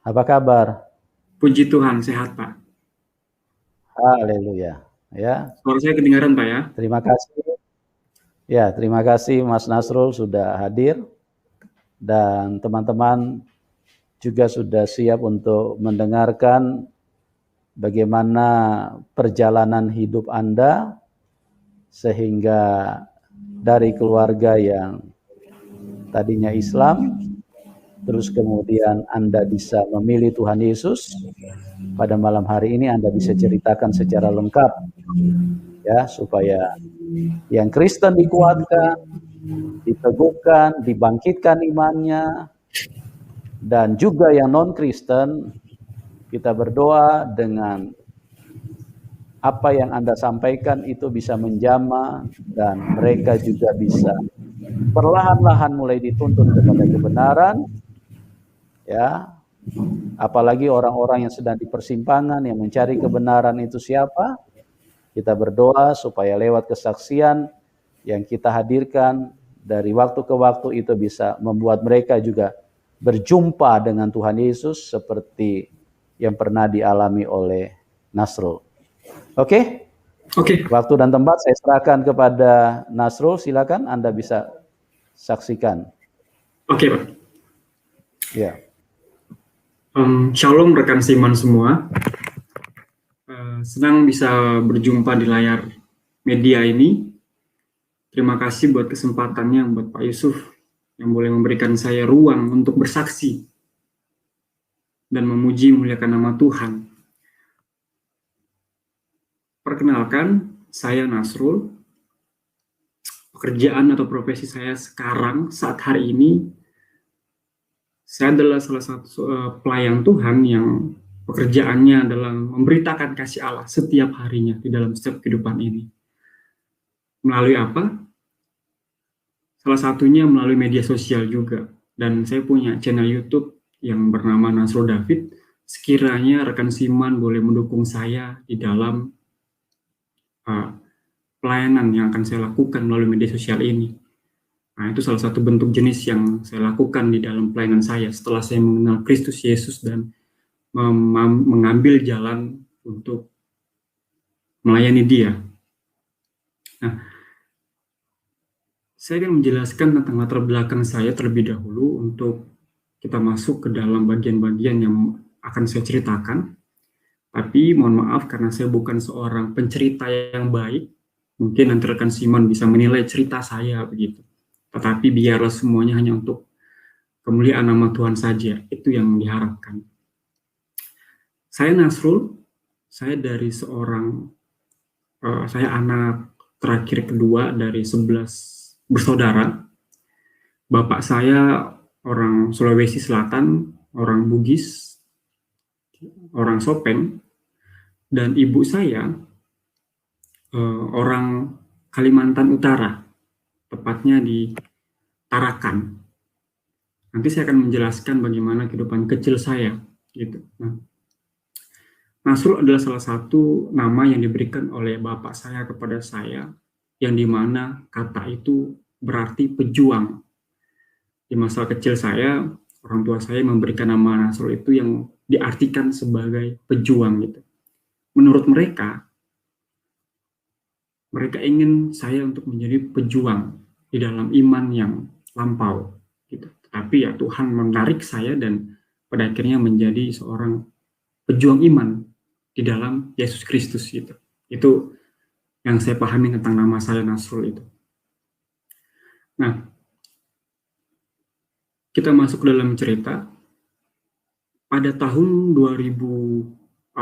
Apa kabar? Puji Tuhan, sehat Pak. Haleluya. Ya, Suara saya kedengaran Pak ya? terima kasih. Ya, terima kasih Mas Nasrul sudah hadir dan teman-teman juga sudah siap untuk mendengarkan bagaimana perjalanan hidup Anda sehingga dari keluarga yang tadinya Islam, terus kemudian Anda bisa memilih Tuhan Yesus. Pada malam hari ini Anda bisa ceritakan secara lengkap ya, supaya yang Kristen dikuatkan, diteguhkan, dibangkitkan imannya, dan juga yang non-Kristen, kita berdoa dengan apa yang Anda sampaikan itu bisa menjamah dan mereka juga bisa perlahan-lahan mulai dituntun kepada kebenaran, ya. Apalagi orang-orang yang sedang di persimpangan yang mencari kebenaran itu siapa? Kita berdoa supaya lewat kesaksian yang kita hadirkan dari waktu ke waktu itu bisa membuat mereka juga berjumpa dengan Tuhan Yesus seperti yang pernah dialami oleh Nasrul. Oke? Oke, Waktu dan tempat saya serahkan kepada Nasrul, silakan Anda bisa saksikan. oke Pak. Ya. Shalom rekan seiman semua. Senang bisa berjumpa di layar media ini. Terima kasih buat kesempatannya buat Pak Yusuf yang boleh memberikan saya ruang untuk bersaksi dan memuji muliakan nama Tuhan. Perkenalkan, saya Nasrul. Pekerjaan atau profesi saya sekarang saat hari ini, saya adalah salah satu pelayan Tuhan yang pekerjaannya adalah memberitakan kasih Allah setiap harinya di dalam setiap kehidupan ini. Melalui apa? Salah satunya melalui media sosial juga. Dan saya punya channel YouTube yang bernama Nasrul David. Sekiranya rekan Siman boleh mendukung saya di dalam pelayanan yang akan saya lakukan melalui media sosial ini. Nah, itu salah satu bentuk jenis yang saya lakukan di dalam pelayanan saya setelah saya mengenal Kristus Yesus dan mengambil jalan untuk melayani Dia. Nah, saya akan menjelaskan tentang latar belakang saya terlebih dahulu untuk kita masuk ke dalam bagian-bagian yang akan saya ceritakan. Tapi mohon maaf karena saya bukan seorang pencerita yang baik. Mungkin nanti rekan Siman bisa menilai cerita saya begitu. Tetapi biarlah semuanya hanya untuk kemuliaan nama Tuhan saja. Itu yang diharapkan. Saya Nasrul. Saya dari saya anak terakhir kedua dari 11 bersaudara. Bapak saya orang Sulawesi Selatan, orang Bugis, orang Sopeng, dan ibu saya orang Kalimantan Utara, tepatnya di Tarakan. Nanti saya akan menjelaskan bagaimana kehidupan kecil saya, gitu. Nasrul adalah salah satu nama yang diberikan oleh bapak saya kepada saya, yang dimana kata itu berarti pejuang. Di masa kecil saya, orang tua saya memberikan nama Nasrul itu yang diartikan sebagai pejuang gitu. Menurut mereka ingin saya untuk menjadi pejuang di dalam iman yang lampau gitu. Tapi ya Tuhan menarik saya dan pada akhirnya menjadi seorang pejuang iman di dalam Yesus Kristus gitu. Itu yang saya pahami tentang nama saya Nasrul itu. Nah, kita masuk ke dalam cerita. Pada tahun 2006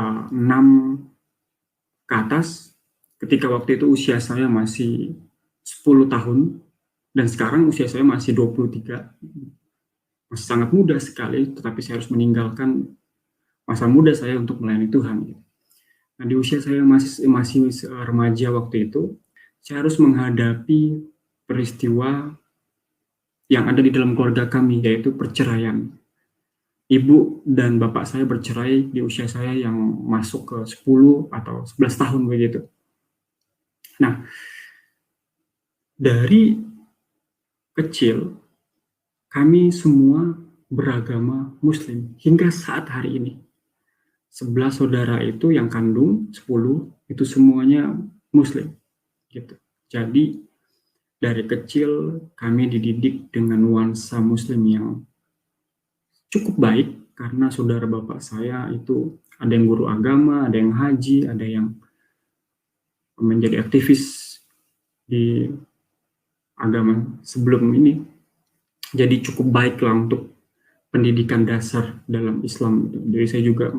ke atas, ketika waktu itu usia saya masih 10 tahun, dan sekarang usia saya masih 23, masih sangat muda sekali, tetapi saya harus meninggalkan masa muda saya untuk melayani Tuhan. Nah, di usia saya masih remaja waktu itu, saya harus menghadapi peristiwa yang ada di dalam keluarga kami, yaitu perceraian. Ibu dan bapak saya bercerai di usia saya yang masuk ke 10 atau 11 tahun begitu. Nah, dari kecil, kami semua beragama Muslim hingga saat hari ini. 11 saudara itu yang kandung, 10 itu semuanya Muslim gitu. Jadi dari kecil kami dididik dengan nuansa Muslim yang cukup baik, karena saudara bapak saya itu ada yang guru agama, ada yang haji, ada yang menjadi aktivis di agama sebelum ini. Jadi cukup baik lah untuk pendidikan dasar dalam Islam. Jadi saya juga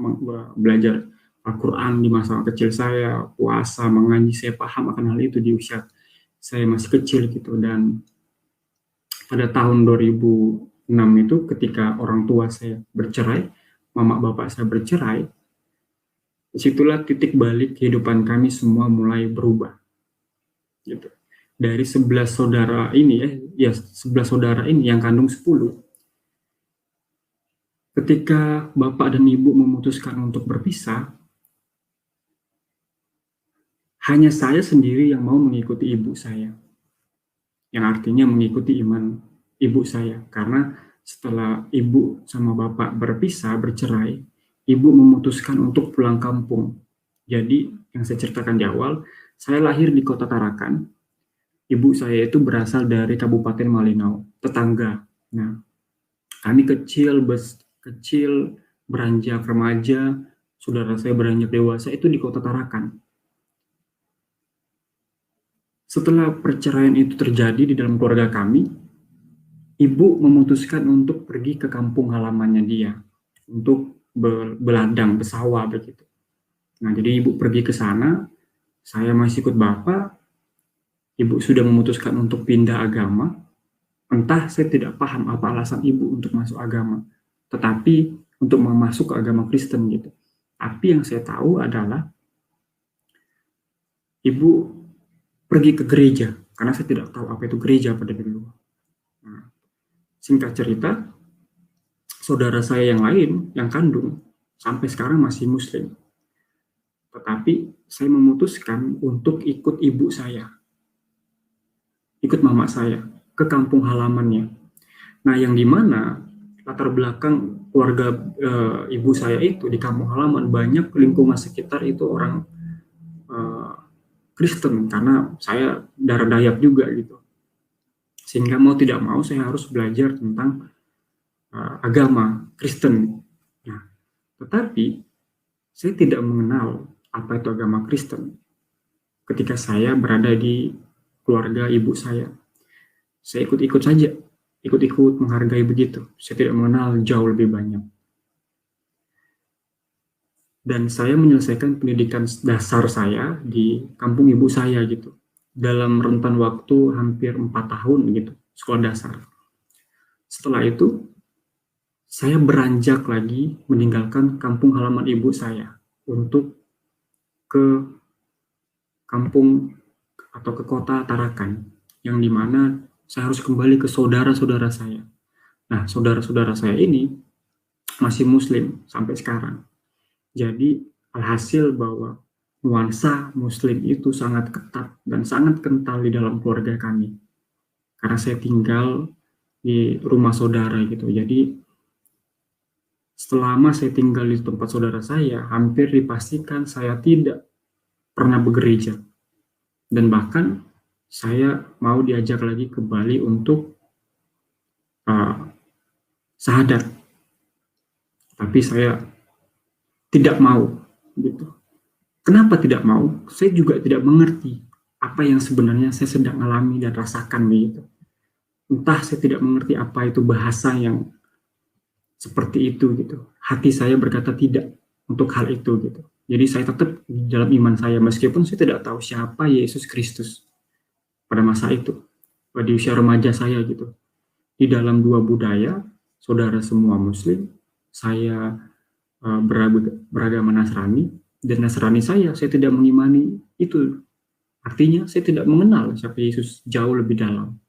belajar Al-Quran di masa kecil saya, puasa, mengaji, saya paham akan hal itu di usia saya masih kecil gitu. Dan pada tahun 2006 itu ketika orang tua saya bercerai, mama bapak saya bercerai, disitulah titik balik kehidupan kami semua mulai berubah gitu. Dari 11 saudara ini 11 saudara ini yang kandung 10, ketika bapak dan ibu memutuskan untuk berpisah, hanya saya sendiri yang mau mengikuti ibu saya, yang artinya mengikuti iman ibu saya. Karena setelah ibu sama bapak berpisah, bercerai, ibu memutuskan untuk pulang kampung. Jadi yang saya ceritakan di awal, saya lahir di kota Tarakan, ibu saya itu berasal dari Kabupaten Malinau, tetangga. Nah, kami kecil beranjak remaja, saudara saya beranjak dewasa itu di kota Tarakan. Setelah perceraian itu terjadi di dalam keluarga kami, ibu memutuskan untuk pergi ke kampung halamannya dia, untuk beladang, bersawah begitu. Nah, jadi ibu pergi ke sana, saya masih ikut bapak, ibu sudah memutuskan untuk pindah agama. Entah saya tidak paham apa alasan ibu untuk masuk agama, tetapi untuk masuk ke agama Kristen gitu. Tapi yang saya tahu adalah ibu pergi ke gereja, karena saya tidak tahu apa itu gereja pada dulu. Nah, singkat cerita, saudara saya yang lain, yang kandung, sampai sekarang masih Muslim. Tetapi saya memutuskan untuk ikut ibu saya, ikut mama saya, ke kampung halamannya. Nah, yang dimana latar belakang keluarga ibu saya itu di kampung halaman, banyak lingkungan sekitar itu orang Kristen, karena saya darah Dayak juga gitu. Sehingga mau tidak mau saya harus belajar tentang agama Kristen. Nah, tetapi saya tidak mengenal apa itu agama Kristen ketika saya berada di keluarga ibu saya. Saya ikut-ikut saja, ikut-ikut menghargai begitu. Saya tidak mengenal jauh lebih banyak. Dan saya menyelesaikan pendidikan dasar saya di kampung ibu saya gitu. Dalam rentan waktu hampir 4 tahun gitu, sekolah dasar. Setelah itu, saya beranjak lagi meninggalkan kampung halaman ibu saya untuk ke kampung atau ke kota Tarakan, yang dimana saya harus kembali ke saudara-saudara saya. Nah, saudara-saudara saya ini masih Muslim sampai sekarang. Jadi, alhasil bahwa nuansa Muslim itu sangat ketat dan sangat kental di dalam keluarga kami. Karena saya tinggal di rumah saudara gitu. Jadi, selama saya tinggal di tempat saudara saya, hampir dipastikan saya tidak pernah bergereja. Dan bahkan saya mau diajak lagi ke Bali untuk syahadat. Tapi saya tidak mau gitu. Kenapa tidak mau? Saya juga tidak mengerti apa yang sebenarnya saya sedang alami dan rasakan begitu. Entah saya tidak mengerti apa itu bahasa yang seperti itu gitu. Hati saya berkata tidak untuk hal itu gitu. Jadi saya tetap di dalam iman saya meskipun saya tidak tahu siapa Yesus Kristus pada masa itu, pada usia remaja saya gitu. Di dalam dua budaya, saudara semua Muslim, saya beragama Nasrani, dan Nasrani saya tidak mengimani itu. Artinya saya tidak mengenal siapa Yesus jauh lebih dalam.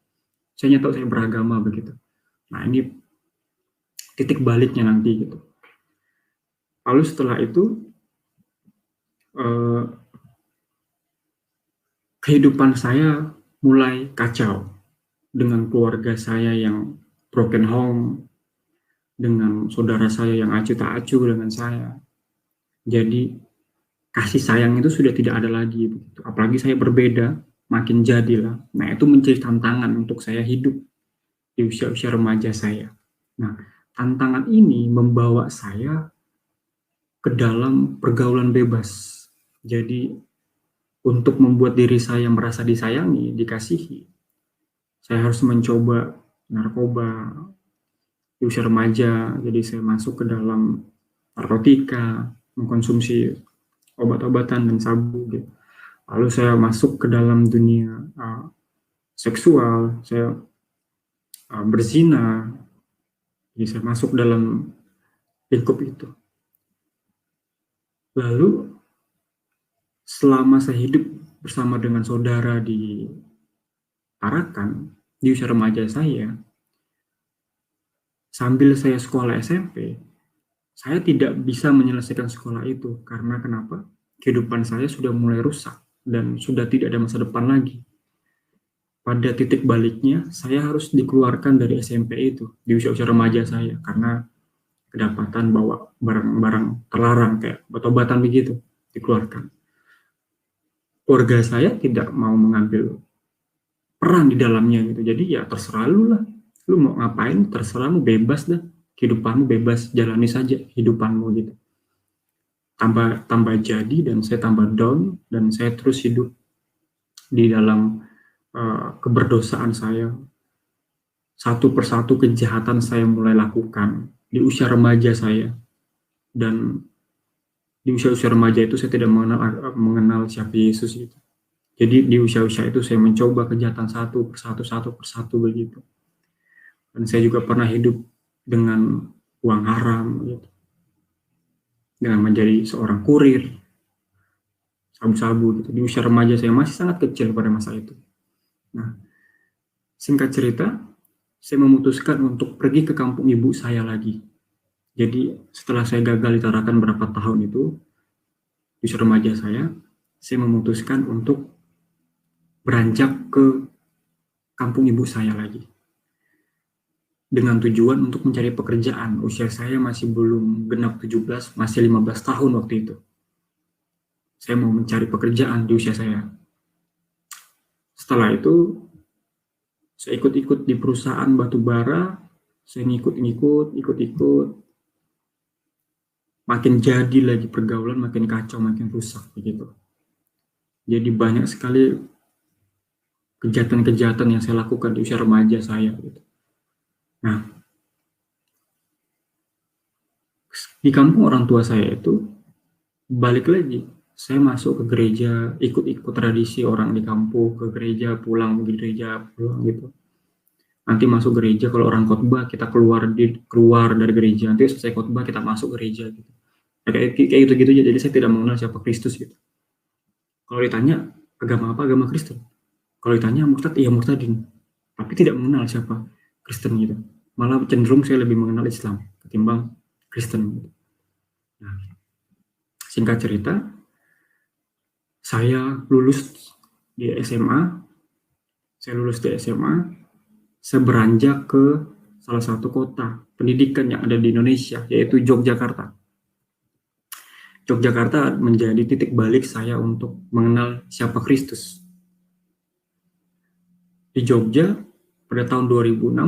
Saya tahu saya beragama begitu. Nah, ini titik baliknya nanti gitu. Lalu setelah itu kehidupan saya mulai kacau dengan keluarga saya yang broken home, dengan saudara saya yang acuh tak acuh dengan saya. Jadi kasih sayang itu sudah tidak ada lagi. Apalagi saya berbeda, makin jadilah. Nah, itu menjadi tantangan untuk saya hidup di usia-usia remaja saya. Nah, tantangan ini membawa saya ke dalam pergaulan bebas. Jadi, untuk membuat diri saya merasa disayangi, dikasihi, saya harus mencoba narkoba di usia remaja. Jadi, saya masuk ke dalam narkotika, mengkonsumsi obat-obatan dan sabu. Gitu. Lalu saya masuk ke dalam dunia seksual, saya berzina, jadi saya masuk dalam lingkup itu. Lalu selama saya hidup bersama dengan saudara di Tarakan, di usia remaja saya, sambil saya sekolah SMP, saya tidak bisa menyelesaikan sekolah itu. Karena kenapa? Kehidupan saya sudah mulai rusak dan sudah tidak ada masa depan lagi. Pada titik baliknya, saya harus dikeluarkan dari SMP itu, di usia-usia remaja saya, karena kedapatan bawa barang-barang terlarang, kayak obat-obatan begitu, dikeluarkan. Keluarga saya tidak mau mengambil peran di dalamnya gitu, jadi ya terserah lu lah, lu mau ngapain, terserah lu, bebas dah, kehidupanmu bebas, jalani saja hidupanmu gitu. Tambah jadi, dan saya tambah down, dan saya terus hidup di dalam keberdosaan saya. Satu persatu kejahatan saya mulai lakukan di usia remaja saya. Dan di usia-usia remaja itu saya tidak mengenal siapa Yesus gitu. Jadi di usia-usia itu saya mencoba kejahatan satu persatu begitu. Dan saya juga pernah hidup dengan uang haram gitu. Dengan menjadi seorang kurir sabu-sabu gitu. Di usia remaja saya masih sangat kecil pada masa itu. Nah, singkat cerita, saya memutuskan untuk pergi ke kampung ibu saya lagi. Jadi setelah saya gagal di Tarakan berapa tahun itu, di usia remaja saya memutuskan untuk beranjak ke kampung ibu saya lagi. Dengan tujuan untuk mencari pekerjaan. Usia saya masih belum genap 17, masih 15 tahun waktu itu. Saya mau mencari pekerjaan di usia saya. Setelah itu, saya ikut-ikut di perusahaan batu bara, saya ikut-ikut, makin jadi lagi pergaulan, makin kacau, makin rusak begitu. Jadi banyak sekali kejahatan-kejahatan yang saya lakukan di usia remaja saya gitu. Nah, di kampung orang tua saya itu, balik lagi, saya masuk ke gereja, ikut-ikut tradisi orang di kampung, ke gereja, pulang ke gereja, pulang gitu. Nanti masuk gereja, kalau orang khotbah kita keluar dari gereja, nanti selesai khotbah kita masuk gereja gitu. Nah, kayak gitu-gitu aja. Jadi saya tidak mengenal siapa Kristus gitu. Kalau ditanya agama apa, agama Kristen. Kalau ditanya murtad, iya murtadin. Tapi tidak mengenal siapa Kristen gitu. Malah cenderung saya lebih mengenal Islam ketimbang Kristen gitu. Nah, singkat cerita, saya lulus di SMA. Saya beranjak ke salah satu kota pendidikan yang ada di Indonesia, yaitu Yogyakarta. Yogyakarta menjadi titik balik saya untuk mengenal siapa Kristus. Di Jogja, pada tahun 2016,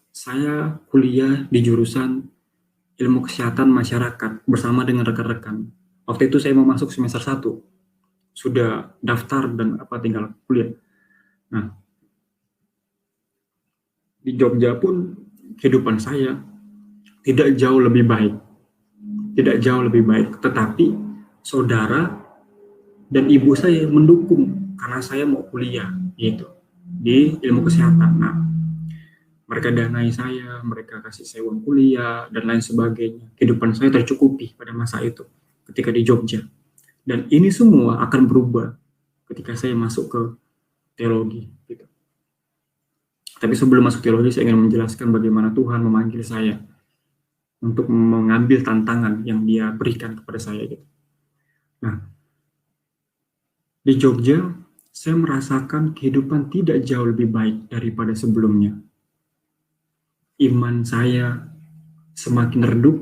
saya kuliah di jurusan Ilmu Kesehatan Masyarakat bersama dengan rekan-rekan. Waktu itu saya mau masuk semester 1. Sudah daftar dan tinggal kuliah. Nah, di Jogja pun kehidupan saya tidak jauh lebih baik. Tetapi saudara dan ibu saya mendukung karena saya mau kuliah gitu di ilmu kesehatan. Nah, mereka danai saya, mereka kasih saya uang kuliah dan lain sebagainya. Kehidupan saya tercukupi pada masa itu ketika di Jogja. Dan ini semua akan berubah ketika saya masuk ke teologi gitu. Tapi sebelum masuk teologi, saya ingin menjelaskan bagaimana Tuhan memanggil saya untuk mengambil tantangan yang Dia berikan kepada saya gitu. Nah, di Jogja, saya merasakan kehidupan tidak jauh lebih baik daripada sebelumnya. Iman saya semakin redup,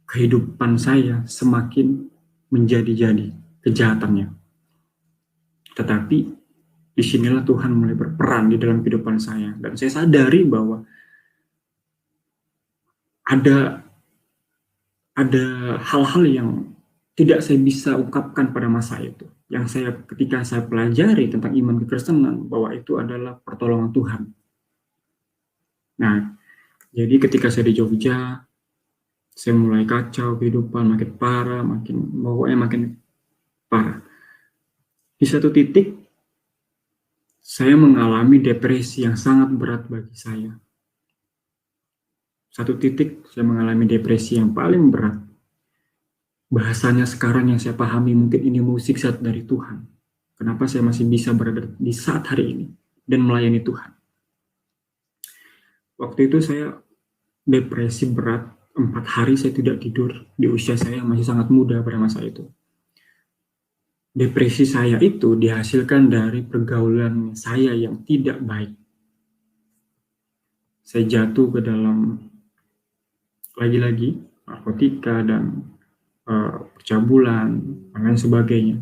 kehidupan saya semakin menjadi-jadi kejahatannya. Tetapi disinilah Tuhan mulai berperan di dalam kehidupan saya, dan saya sadari bahwa ada hal-hal yang tidak saya bisa ungkapkan pada masa itu, yang ketika saya pelajari tentang iman kekristenan, bahwa itu adalah pertolongan Tuhan. Nah, jadi ketika saya di Jogja, saya mulai kacau kehidupan, makin parah, makin parah. Di satu titik, saya mengalami depresi yang sangat berat bagi saya. Satu titik, saya mengalami depresi yang paling berat. Bahasanya sekarang yang saya pahami, mungkin ini mukjizat dari Tuhan. Kenapa saya masih bisa berada di saat hari ini dan melayani Tuhan. Waktu itu saya depresi berat, 4 hari saya tidak tidur di usia saya yang masih sangat muda pada masa itu. Depresi saya itu dihasilkan dari pergaulan saya yang tidak baik. Saya jatuh ke dalam, lagi-lagi, narkotika dan percabulan, dan lain sebagainya.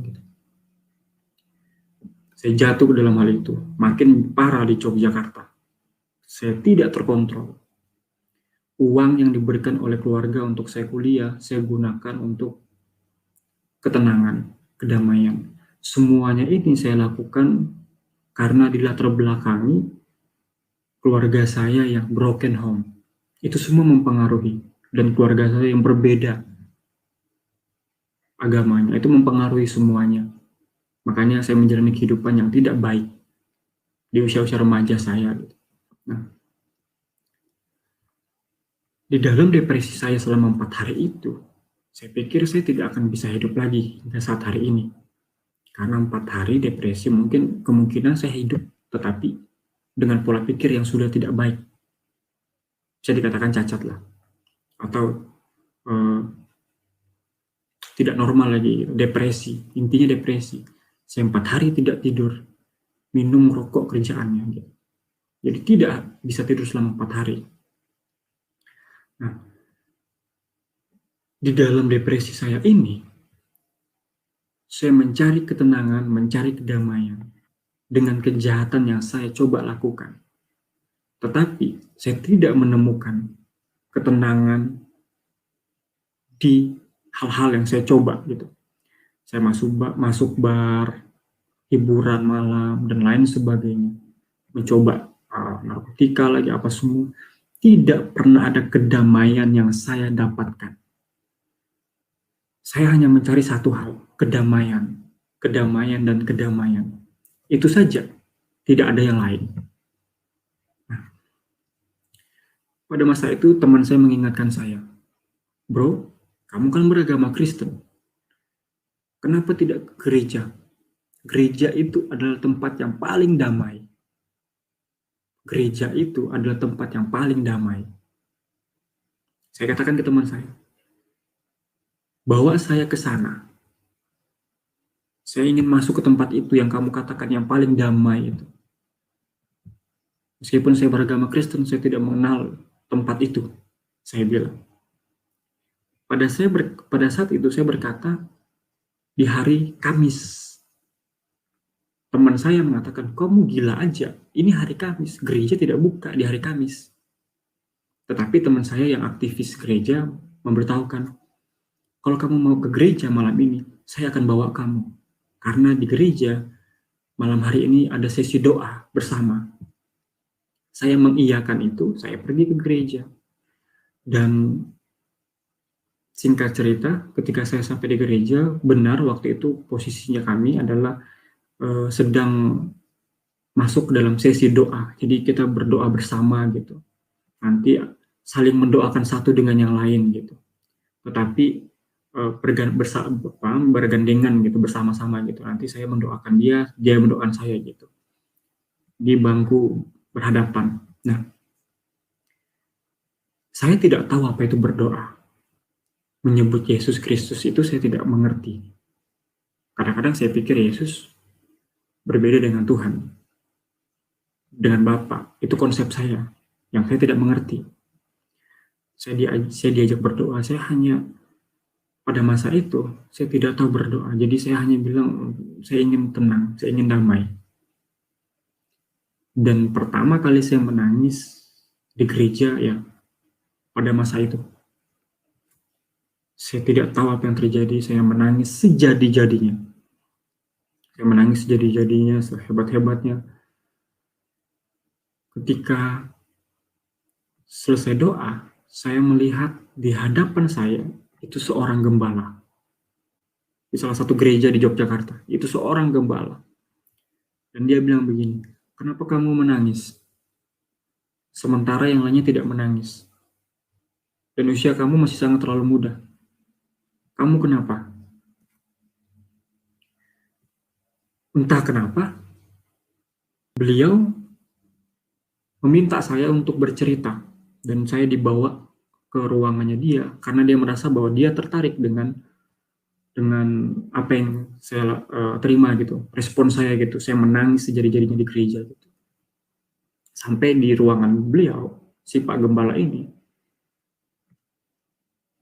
Saya jatuh ke dalam hal itu, makin parah di Yogyakarta. Saya tidak terkontrol. Uang yang diberikan oleh keluarga untuk saya kuliah, saya gunakan untuk ketenangan, kedamaian. Semuanya ini saya lakukan karena dilatar belakangi keluarga saya yang broken home. Itu semua mempengaruhi, dan keluarga saya yang berbeda agamanya, itu mempengaruhi semuanya. Makanya saya menjalani kehidupan yang tidak baik di usia-usia remaja saya. Nah, di dalam depresi saya selama 4 hari itu, saya pikir saya tidak akan bisa hidup lagi hingga saat hari ini. Karena 4 hari depresi, mungkin kemungkinan saya hidup, tetapi dengan pola pikir yang sudah tidak baik. Bisa dikatakan cacat lah. Atau tidak normal lagi, depresi. Intinya depresi. Saya 4 hari tidak tidur, minum rokok kerjaannya. Gitu. Jadi tidak bisa tidur selama 4 hari. Nah, di dalam depresi saya ini, saya mencari ketenangan, mencari kedamaian dengan kejahatan yang saya coba lakukan. Tetapi saya tidak menemukan ketenangan di hal-hal yang saya coba gitu. Saya masuk bar, hiburan malam, dan lain sebagainya. Mencoba narkotika lagi, apa semua. Tidak pernah ada kedamaian yang saya dapatkan. Saya hanya mencari satu hal, kedamaian. Kedamaian dan kedamaian. Itu saja, tidak ada yang lain. Nah, pada masa itu teman saya mengingatkan saya, bro, kamu kan beragama Kristen. Kenapa tidak ke gereja? Gereja itu adalah tempat yang paling damai. Gereja itu adalah tempat yang paling damai. Saya katakan ke teman saya, bawa saya ke sana. Saya ingin masuk ke tempat itu yang kamu katakan yang paling damai itu. Meskipun saya beragama Kristen, saya tidak mengenal tempat itu. Saya bilang. Pada saat itu saya berkata, di hari Kamis. Teman saya mengatakan, kamu gila aja, ini hari Kamis, gereja tidak buka di hari Kamis. Tetapi teman saya yang aktivis gereja memberitahukan, kalau kamu mau ke gereja malam ini, saya akan bawa kamu. Karena di gereja, malam hari ini ada sesi doa bersama. Saya mengiyakan itu, saya pergi ke gereja. Dan singkat cerita, ketika saya sampai di gereja, benar waktu itu posisinya kami adalah sedang masuk ke dalam sesi doa. Jadi kita berdoa bersama gitu. Nanti saling mendoakan satu dengan yang lain gitu. Tetapi bergandengan gitu, bersama-sama gitu. Nanti saya mendoakan dia mendoakan saya gitu. Di bangku berhadapan. Nah, saya tidak tahu apa itu berdoa. Menyebut Yesus Kristus itu saya tidak mengerti. Kadang-kadang saya pikir Yesus berbeda dengan Tuhan, dengan Bapa. Itu konsep saya, yang saya tidak mengerti. Saya diajak berdoa, saya hanya pada masa itu saya tidak tahu berdoa. Jadi saya hanya bilang saya ingin tenang, saya ingin damai. Dan pertama kali saya menangis di gereja ya pada masa itu. Saya tidak tahu apa yang terjadi, saya menangis sejadi-jadinya. Saya menangis sejadi-jadinya, sehebat-hebatnya. Ketika selesai doa, saya melihat di hadapan saya itu seorang gembala. Di salah satu gereja di Yogyakarta, itu seorang gembala. Dan dia bilang begini, "Kenapa kamu menangis? Sementara yang lainnya tidak menangis. Dan usia kamu masih sangat terlalu muda. Kamu kenapa?" Entah kenapa, beliau meminta saya untuk bercerita. Dan saya dibawa ke ruangannya dia, karena dia merasa bahwa dia tertarik dengan apa yang saya terima gitu, respon saya gitu. Saya menangis sejadi-jadinya di gereja gitu. Sampai di ruangan beliau, si Pak Gembala ini,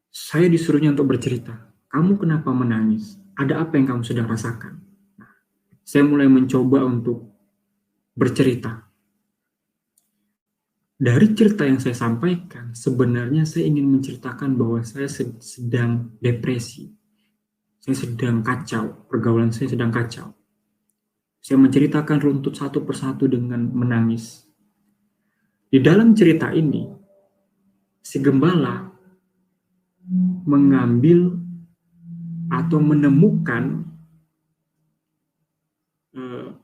saya disuruhnya untuk bercerita. Kamu kenapa menangis? Ada apa yang kamu sedang rasakan? Nah, saya mulai mencoba untuk bercerita. Dari cerita yang saya sampaikan, sebenarnya saya ingin menceritakan bahwa saya sedang depresi. Saya sedang kacau, pergaulan saya sedang kacau. Saya menceritakan runtut satu persatu dengan menangis. Di dalam cerita ini, si gembala mengambil atau menemukan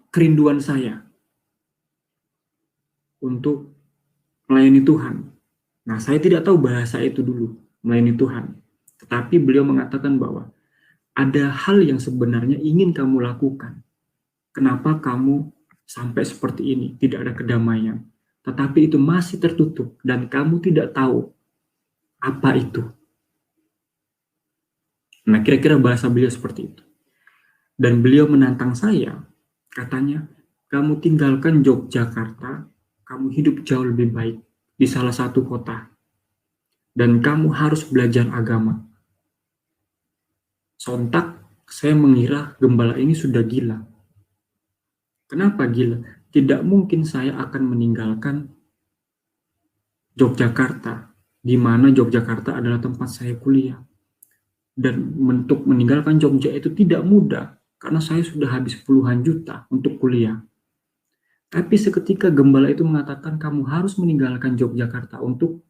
kerinduan saya untuk melayani Tuhan. Nah, saya tidak tahu bahasa itu dulu, melayani Tuhan. Tetapi beliau mengatakan bahwa ada hal yang sebenarnya ingin kamu lakukan. Kenapa kamu sampai seperti ini? Tidak ada kedamaian. Tetapi itu masih tertutup dan kamu tidak tahu apa itu. Nah, kira-kira bahasa beliau seperti itu. Dan beliau menantang saya, katanya, kamu tinggalkan Yogyakarta, kamu hidup jauh lebih baik di salah satu kota. Dan kamu harus belajar agama. Sontak, saya mengira gembala ini sudah gila. Kenapa gila? Tidak mungkin saya akan meninggalkan Yogyakarta, di mana Yogyakarta adalah tempat saya kuliah. Dan untuk meninggalkan Jogja itu tidak mudah, karena saya sudah habis puluhan juta untuk kuliah. Tapi seketika gembala itu mengatakan kamu harus meninggalkan Yogyakarta untuk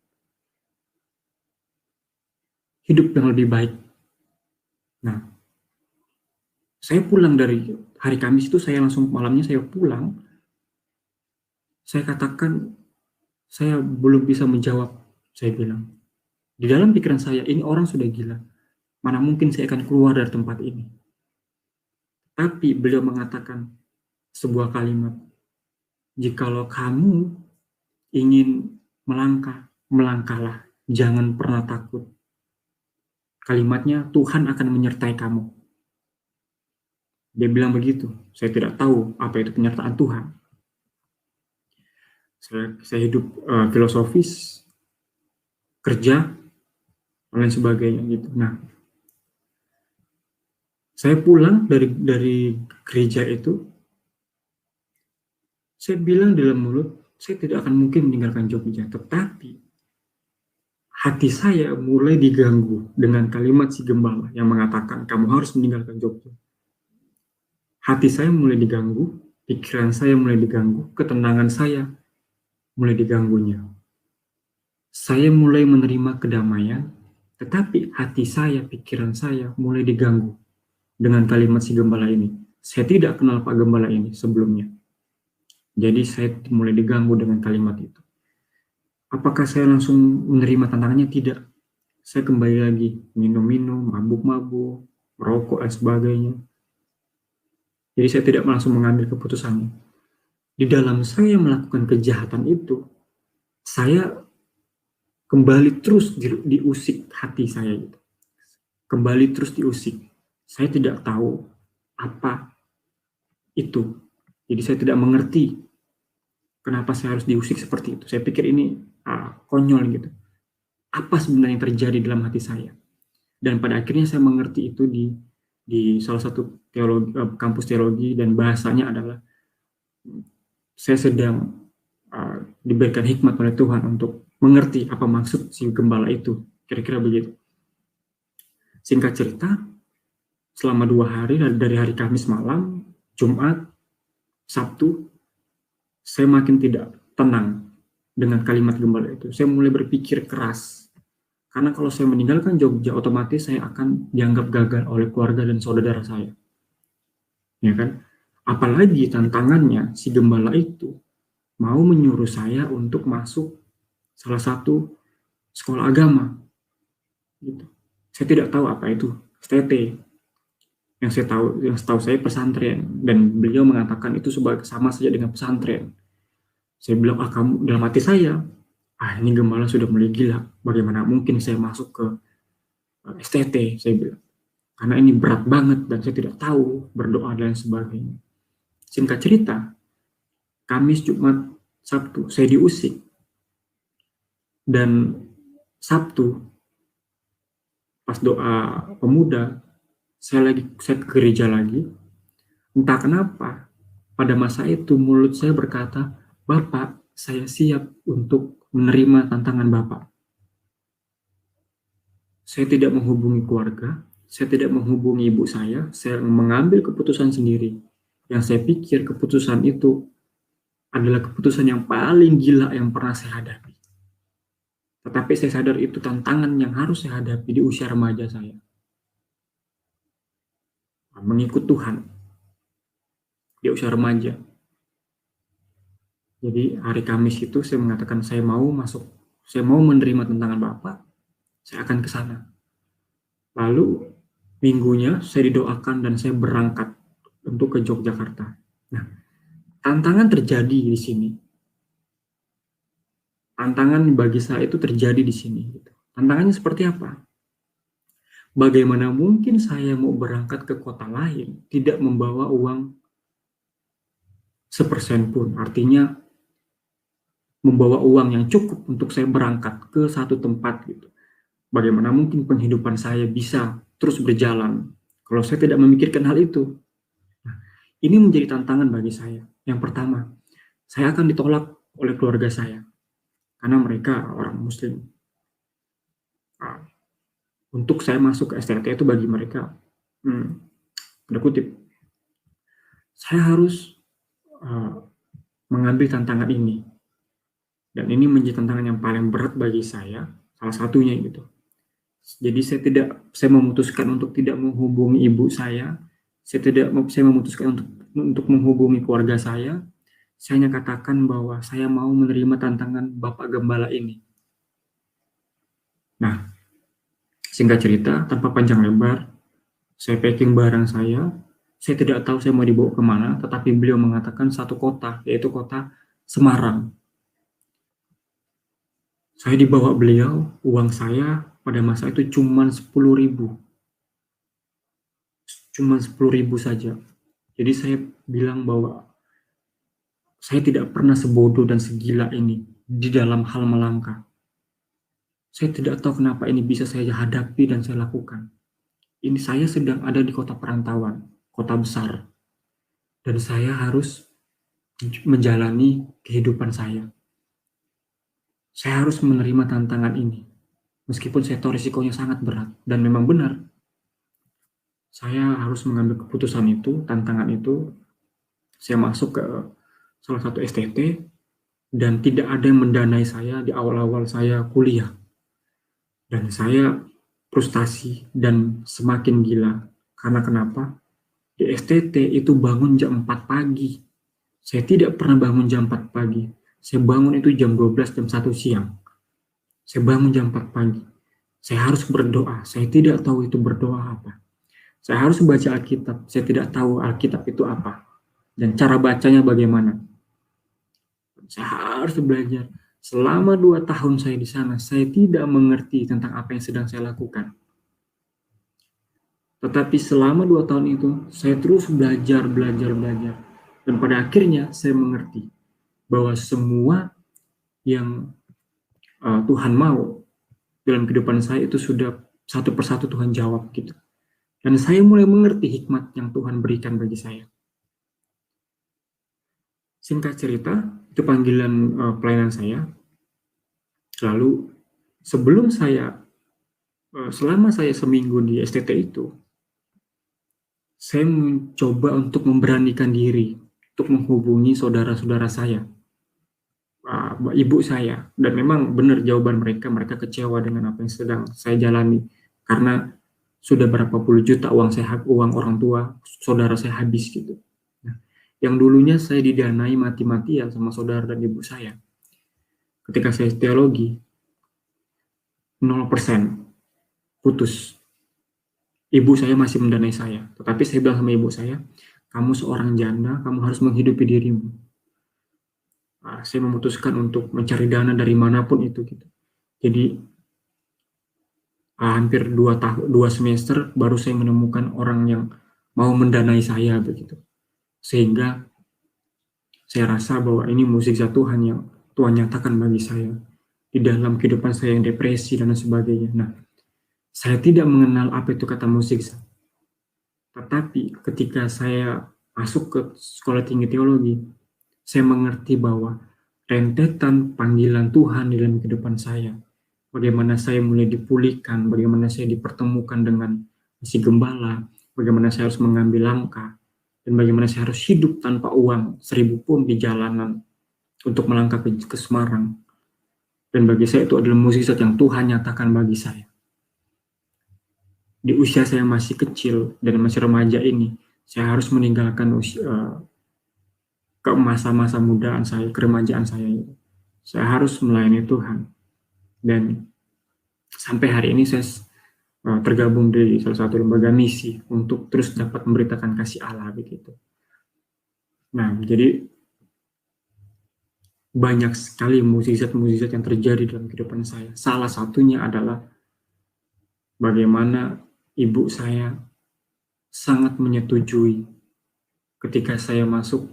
hidup yang lebih baik. Nah, saya pulang dari hari Kamis itu, saya langsung malamnya saya pulang. Saya katakan, saya belum bisa menjawab, saya bilang. Di dalam pikiran saya, ini orang sudah gila. Mana mungkin saya akan keluar dari tempat ini. Tapi beliau mengatakan sebuah kalimat, jikalau kamu ingin melangkah, melangkahlah, jangan pernah takut. Kalimatnya, Tuhan akan menyertai kamu. Dia bilang begitu. Saya tidak tahu apa itu penyertaan Tuhan. Saya hidup filosofis, kerja, dan lain sebagainya gitu. Nah, saya pulang dari gereja itu, saya bilang dalam mulut, saya tidak akan mungkin meninggalkan Jogja. Tetapi hati saya mulai diganggu dengan kalimat si gembala yang mengatakan kamu harus meninggalkan Jogja. Hati saya mulai diganggu, pikiran saya mulai diganggu, ketenangan saya mulai diganggunya. Saya mulai menerima kedamaian, tetapi hati saya, pikiran saya mulai diganggu dengan kalimat si gembala ini. Saya tidak kenal Pak Gembala ini sebelumnya. Jadi saya mulai diganggu dengan kalimat itu. Apakah saya langsung menerima tantangannya? Tidak. Saya kembali lagi minum-minum, mabuk-mabuk, merokok, dan sebagainya. Jadi saya tidak langsung mengambil keputusannya. Di dalam saya melakukan kejahatan itu, saya kembali terus diusik hati saya itu. Kembali terus diusik. Saya tidak tahu apa itu. Jadi saya tidak mengerti kenapa saya harus diusik seperti itu. Saya pikir ini konyol gitu. apa sebenarnya yang terjadi dalam hati saya. Dan pada akhirnya saya mengerti itu di salah satu kampus teologi, dan bahasanya adalah saya sedang diberikan hikmat oleh Tuhan untuk mengerti apa maksud si gembala itu. Kira-kira begitu. Singkat cerita, selama 2 hari, dari hari Kamis malam, Jumat, Sabtu, saya makin tidak tenang dengan kalimat gembala itu. Saya mulai berpikir keras. Karena kalau saya meninggalkan Jogja, otomatis saya akan dianggap gagal oleh keluarga dan saudara saya. Ya kan? Apalagi tantangannya, si gembala itu mau menyuruh saya untuk masuk salah satu sekolah agama. Gitu. Saya tidak tahu apa itu STT. Yang setahu saya pesantren, dan beliau mengatakan itu sama saja dengan pesantren. Saya bilang, kamu, dalam hati saya, ini gembala sudah mulai gila. Bagaimana mungkin saya masuk ke STT, saya bilang. Karena ini berat banget dan saya tidak tahu berdoa dan sebagainya. Singkat cerita, Kamis, Jumat, Sabtu, saya diusik. Dan Sabtu, pas doa pemuda, saya ke gereja lagi. Entah kenapa, pada masa itu mulut saya berkata, Bapak, saya siap untuk menerima tantangan Bapak. Saya tidak menghubungi keluarga, saya tidak menghubungi ibu saya mengambil keputusan sendiri. Yang saya pikir keputusan itu adalah keputusan yang paling gila yang pernah saya hadapi. Tetapi saya sadar itu tantangan yang harus saya hadapi di usia remaja saya. Mengikut Tuhan di usia remaja. Jadi hari Kamis itu saya mengatakan saya mau menerima tantangan Bapak, saya akan ke sana. Lalu minggunya saya didoakan dan saya berangkat untuk ke Yogyakarta. Nah, tantangan terjadi di sini. Tantangan bagi saya itu terjadi di sini. Tantangannya seperti apa? Bagaimana mungkin saya mau berangkat ke kota lain tidak membawa uang sepersen pun, artinya membawa uang yang cukup untuk saya berangkat ke satu tempat gitu. Bagaimana mungkin penghidupan saya bisa terus berjalan kalau saya tidak memikirkan hal itu? Nah, ini menjadi tantangan bagi saya. Yang pertama, saya akan ditolak oleh keluarga saya karena mereka orang Muslim. Untuk saya masuk ke STT itu bagi mereka, tanda kutip, saya harus mengambil tantangan ini. Dan ini menjadi tantangan yang paling berat bagi saya, salah satunya gitu. Jadi saya memutuskan untuk tidak menghubungi ibu saya memutuskan untuk menghubungi keluarga saya. Saya hanya katakan bahwa saya mau menerima tantangan Bapak Gembala ini. Nah, singkat cerita, tanpa panjang lebar, saya packing barang saya tidak tahu saya mau dibawa kemana, tetapi beliau mengatakan satu kota, yaitu kota Semarang. Saya dibawa beliau, uang saya pada masa itu cuma 10.000. Cuma 10.000 saja. Jadi saya bilang bahwa saya tidak pernah sebodoh dan segila ini di dalam hal melangkah. Saya tidak tahu kenapa ini bisa saya hadapi dan saya lakukan. Ini saya sedang ada di kota perantauan, kota besar. Dan saya harus menjalani kehidupan saya. Saya harus menerima tantangan ini. Meskipun saya tahu risikonya sangat berat. Dan memang benar. Saya harus mengambil keputusan itu, tantangan itu. Saya masuk ke salah satu STT. Dan tidak ada yang mendanai saya di awal-awal saya kuliah. Dan saya frustasi dan semakin gila. Karena kenapa? Di STT itu bangun jam 4 pagi. Saya tidak pernah bangun jam 4 pagi. Saya bangun itu jam 12, jam 1 siang. Saya bangun jam 4 pagi. Saya harus berdoa. Saya tidak tahu itu berdoa apa. Saya harus baca Alkitab. Saya tidak tahu Alkitab itu apa. Dan cara bacanya bagaimana. Saya harus belajar. Selama 2 tahun saya di sana, saya tidak mengerti tentang apa yang sedang saya lakukan. Tetapi selama 2 tahun itu, saya terus belajar. Dan pada akhirnya saya mengerti bahwa semua yang Tuhan mau dalam kehidupan saya itu sudah satu persatu Tuhan jawab gitu. Dan saya mulai mengerti hikmat yang Tuhan berikan bagi saya. Singkat cerita, itu panggilan pelayanan saya. Lalu sebelum selama saya seminggu di STT itu, saya mencoba untuk memberanikan diri untuk menghubungi saudara-saudara saya, ibu saya, dan memang benar jawaban mereka kecewa dengan apa yang sedang saya jalani, karena sudah berapa puluh juta uang orang tua saudara saya habis gitu. Nah, yang dulunya saya didanai mati-matian sama saudara dan ibu saya, ketika saya teologi 0% putus. Ibu saya masih mendanai saya, tetapi saya bilang sama ibu saya, kamu seorang janda, kamu harus menghidupi dirimu. Saya memutuskan untuk mencari dana dari manapun itu gitu. Jadi hampir 2 semester baru saya menemukan orang yang mau mendanai saya begitu. Sehingga saya rasa bahwa ini mukjizat Tuhan yang Tuhan nyatakan bagi saya di dalam kehidupan saya yang depresi dan sebagainya. Nah, saya tidak mengenal apa itu kata mukjizat. Tetapi ketika saya masuk ke sekolah tinggi teologi, saya mengerti bahwa rentetan panggilan Tuhan di dalam kehidupan saya, bagaimana saya mulai dipulihkan, bagaimana saya dipertemukan dengan si gembala, bagaimana saya harus mengambil langkah, dan bagaimana saya harus hidup tanpa uang 1000 pun di jalanan untuk melangkah ke Semarang. Dan bagi saya itu adalah mukjizat yang Tuhan nyatakan bagi saya. Di usia saya masih kecil dan masih remaja ini, saya harus meninggalkan ke masa-masa mudaan saya, keremajaan saya itu. Saya harus melayani Tuhan. Dan sampai hari ini saya tergabung di salah satu lembaga misi untuk terus dapat memberitakan kasih Allah begitu. Nah, jadi banyak sekali mukjizat-mukjizat yang terjadi dalam kehidupan saya. Salah satunya adalah bagaimana ibu saya sangat menyetujui ketika saya masuk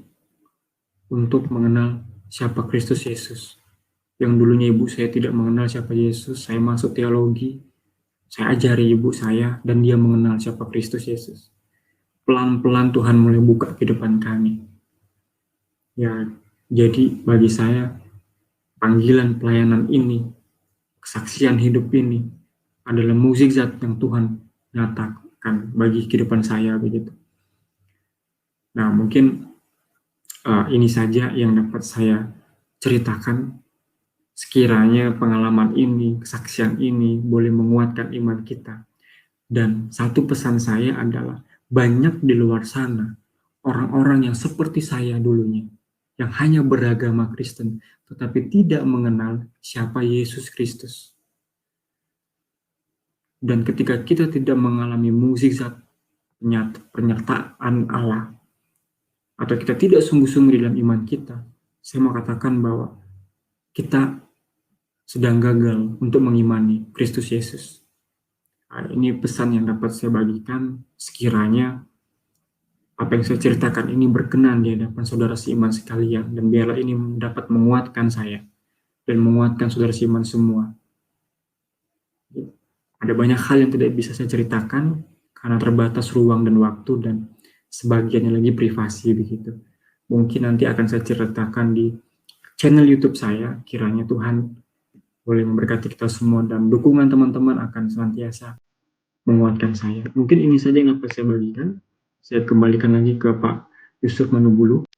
untuk mengenal siapa Kristus Yesus. Yang dulunya ibu saya tidak mengenal siapa Yesus, saya masuk teologi, saya ajari ibu saya, dan dia mengenal siapa Kristus Yesus. Pelan-pelan Tuhan mulai buka kehidupan kami. Ya, jadi bagi saya, panggilan pelayanan ini, kesaksian hidup ini, adalah mukjizat yang Tuhan nyatakan bagi kehidupan saya begitu. Nah, mungkin ini saja yang dapat saya ceritakan. Sekiranya pengalaman ini, kesaksian ini boleh menguatkan iman kita. Dan satu pesan saya adalah banyak di luar sana orang-orang yang seperti saya dulunya, yang hanya beragama Kristen, tetapi tidak mengenal siapa Yesus Kristus. Dan ketika kita tidak mengalami mukjizat penyertaan Allah, atau kita tidak sungguh-sungguh di dalam iman kita, saya mau katakan bahwa kita sedang gagal untuk mengimani Kristus Yesus. Nah, ini pesan yang dapat saya bagikan. Sekiranya apa yang saya ceritakan ini berkenan di hadapan saudara seiman sekalian, dan biarlah ini dapat menguatkan saya dan menguatkan saudara seiman semua. Ada banyak hal yang tidak bisa saya ceritakan karena terbatas ruang dan waktu, dan sebagiannya lagi privasi begitu. Mungkin nanti akan saya ceritakan di channel YouTube saya. Kiranya Tuhan boleh memberkati kita semua, dan dukungan teman-teman akan senantiasa menguatkan saya. Mungkin ini saja yang dapat saya bagikan. Saya kembalikan lagi ke Pak Yusuf Manubulu.